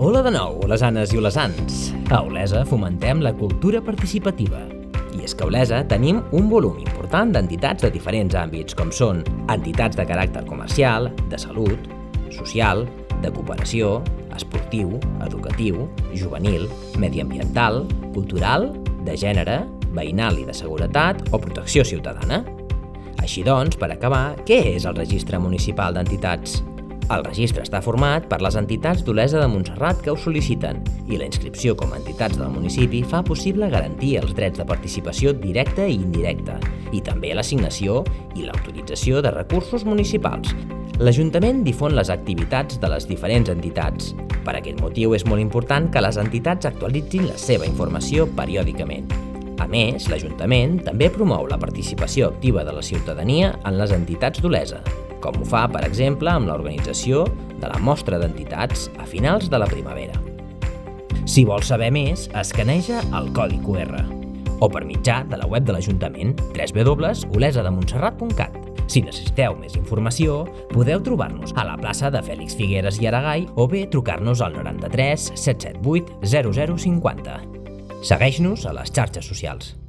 Hola de nou, olesanes i olesans. A Olesa fomentem la cultura participativa. I és que a Olesa tenim un volum important d'entitats de diferents àmbits, com són entitats de caràcter comercial, de salut, social, de cooperació, esportiu, educatiu, juvenil, mediambiental, cultural, de gènere, veïnal i de seguretat o protecció ciutadana. Així doncs, per acabar, què és el Registre Municipal d'Entitats? El registre està format per les entitats d'Olesa de Montserrat que ho sol·liciten i la inscripció com a entitats del municipi fa possible garantir els drets de participació directa i indirecta i també l'assignació i l'autorització de recursos municipals. L'Ajuntament difon les activitats de les diferents entitats. Per aquest motiu és molt important que les entitats actualitzin la seva informació periòdicament. A més, l'Ajuntament també promou la participació activa de la ciutadania en les entitats d'Olesa, com ho fa, per exemple, amb l'organització de la Mostra d'Entitats a finals de la primavera. Si vols saber més, escaneja el codi QR o per mitjà de la web de l'Ajuntament www.olesademontserrat.cat. Si necessiteu més informació, podeu trobar-nos a la plaça de Fèlix Figueres i Aragai o bé trucar-nos al 93 778 0050. Segueix-nos a les xarxes socials.